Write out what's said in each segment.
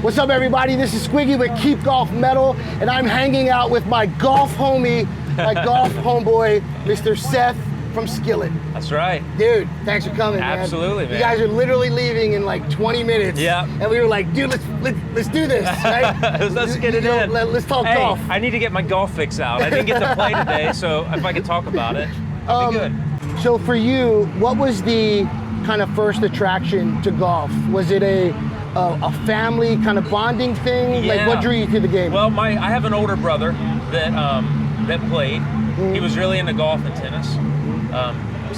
What's up, everybody? This is Squiggy with Keep Golf Metal, and I'm hanging out with my golf homie, my golf homeboy, Mr. Seth from Skillet. That's right. Dude, thanks for coming, man. Absolutely, man. You guys are literally leaving in like 20 minutes. Yeah. And we were like, dude, let's do this, right? Let's get it in. Let's talk hey, golf. I need to get my golf fix out. I didn't get to play today, so if I could talk about it, I'll be good. So for you, what was the kind of first attraction to golf? Was it a family kind of bonding thing? Yeah. Like, what drew you to the game? Well, I have an older brother that played. He was really into golf and tennis.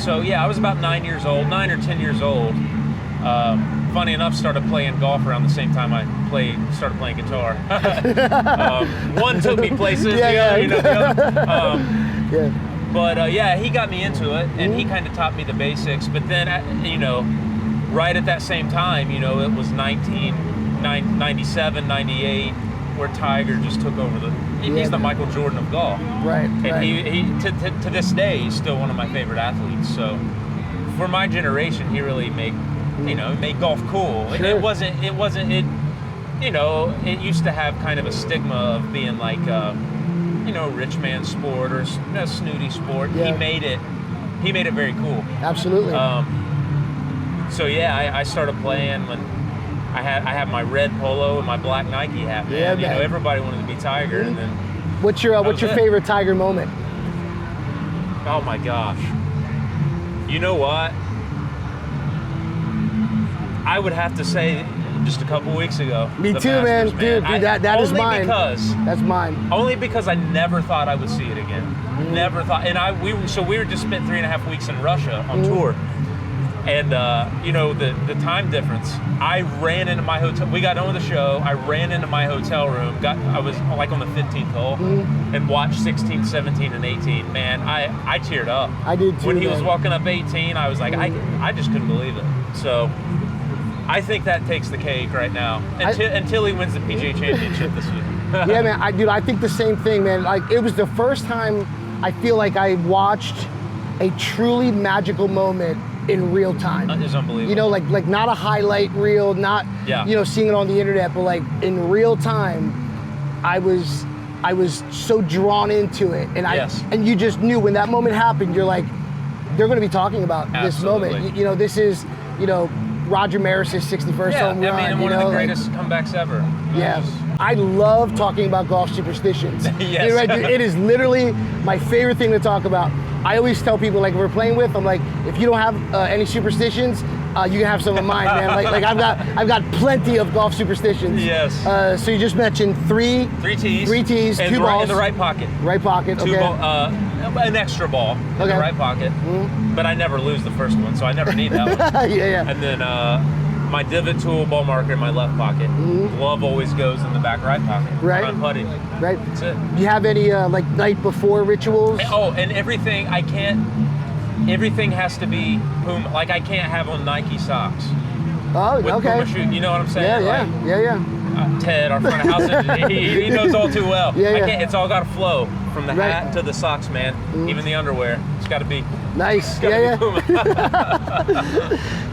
So yeah, I was about 9 or 10 years old. Funny enough, started playing golf around the same time I started playing guitar. One took me places, the other. Yeah. But yeah, he got me into it, and he kind of taught me the basics. But then, right at that same time, it was 97, 98, where Tiger just took over he's the Michael Jordan of golf. Right. And he to this day, he's still one of my favorite athletes. So for my generation, he really made golf cool. Sure. And it used to have kind of a stigma of being like, rich man sport or snooty sport. Yeah. He made it very cool. Absolutely. So yeah, I started playing when I had my red polo and my black Nike hat. Man. Yeah, man. Everybody wanted to be Tiger, and then What's your favorite Tiger moment? oh my gosh, you know what? I would have to say just a couple weeks ago. Me the too, Masters, man. Dude, that is mine. That's mine. Only because I never thought I would see it again. Never thought. And we were just spent 3.5 weeks in Russia on tour. And the time difference. I ran into my hotel. We got done with the show. I ran into my hotel room. I was like on the 15th hole and watched 16, 17, and 18. Man, I teared up. I did too. When he was walking up 18, I was like, I just couldn't believe it. So I think that takes the cake right now until he wins the PGA Championship this year. Yeah, man. I think the same thing, man. Like, it was the first time I feel like I watched a truly magical moment in real time. It's unbelievable. Like not a highlight reel, not seeing it on the internet, but like in real time, I was so drawn into it, and and you just knew when that moment happened, you're like, they're going to be talking about this moment. This is Roger Maris's 61st home run. And one of the greatest comebacks ever. Yeah. I love talking about golf superstitions. Yes. Right? It is literally my favorite thing to talk about. I always tell people, like, if we're playing with, I'm like, if you don't have any superstitions, you can have some of mine, man. Like I've got plenty of golf superstitions. Yes. So you just mentioned three tees, and 2 balls in the right pocket. Right pocket. Okay. An extra ball in the right pocket. But I never lose the first one, so I never need that one. Yeah. And then my divot tool, ball marker in my left pocket. Glove always goes in the back right pocket. Right. I'm putting. Right. That's it. Do you have any like night before rituals? Oh, and everything everything has to be Puma. Like, I can't have on Nike socks. Oh, with okay. Puma shoes. You know what I'm saying? Yeah. Ted, our front of house engineer, he knows all too well. Yeah. I can't. It's all got to flow from the hat to the socks, man. Even the underwear. It's got to be nice. Be Puma.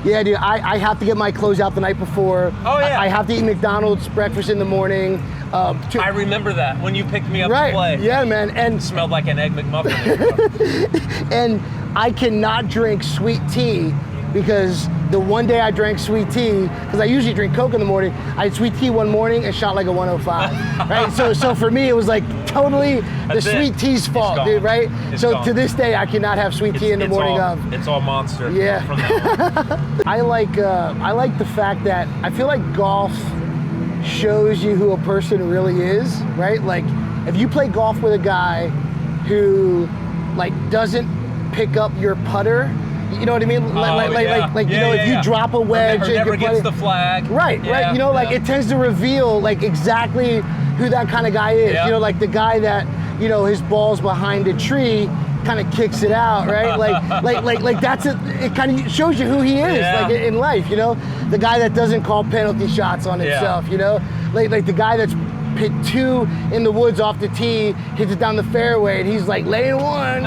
Yeah, dude. I have to get my clothes out the night before. Oh yeah. I have to eat McDonald's breakfast in the morning. I remember that when you picked me up to play. Yeah, man. And it smelled like an Egg McMuffin. And I cannot drink sweet tea, because the one day I drank sweet tea, because I usually drink Coke in the morning, I had sweet tea one morning and shot like a 105. Right? So for me, it was like totally sweet tea's fault, dude. Right? To this day, I cannot have sweet tea in the morning of. It's all Monster. Yeah. From that one. I like the fact that I feel like golf shows you who a person really is, right? Like, if you play golf with a guy who like doesn't pick up your putter, you know what I mean? If you drop a wedge, never gets the flag. Right. Like, it tends to reveal like exactly who that kind of guy is. Yeah. Like the guy that his ball's behind a tree, kind of kicks it out, right? like that's it. It kind of shows you who he is, like in life. The guy that doesn't call penalty shots on himself. Like the guy that's hit 2 in the woods off the tee, hits it down the fairway, and he's like laying 1.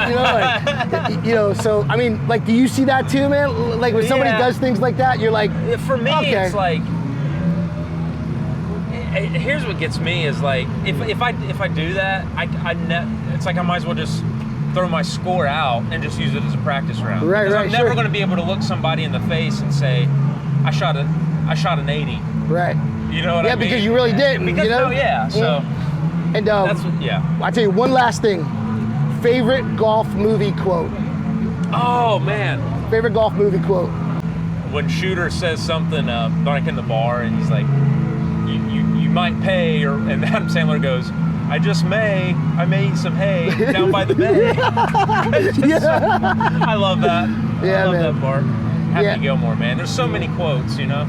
So I mean, like, do you see that too, man? Like when somebody does things like that, you're like, for me, it's like, here's what gets me is like if I do that, it's like I might as well just throw my score out and just use it as a practice round. Right, because right. I'm never sure. going to be able to look somebody in the face and say, I shot an 80. Right. You know what I mean? Yeah, because you really didn't. Because you know? no, yeah. So And that's what, yeah. I tell you one last thing. Favorite golf movie quote. Oh man. Favorite golf movie quote. When Shooter says something like in the bar, and he's like, "You might pay," and Adam Sandler goes, I may eat some hay down by the bay. I love that. Yeah, I love man. that part. Happy Yeah. Gilmore, man. There's so many quotes, you know.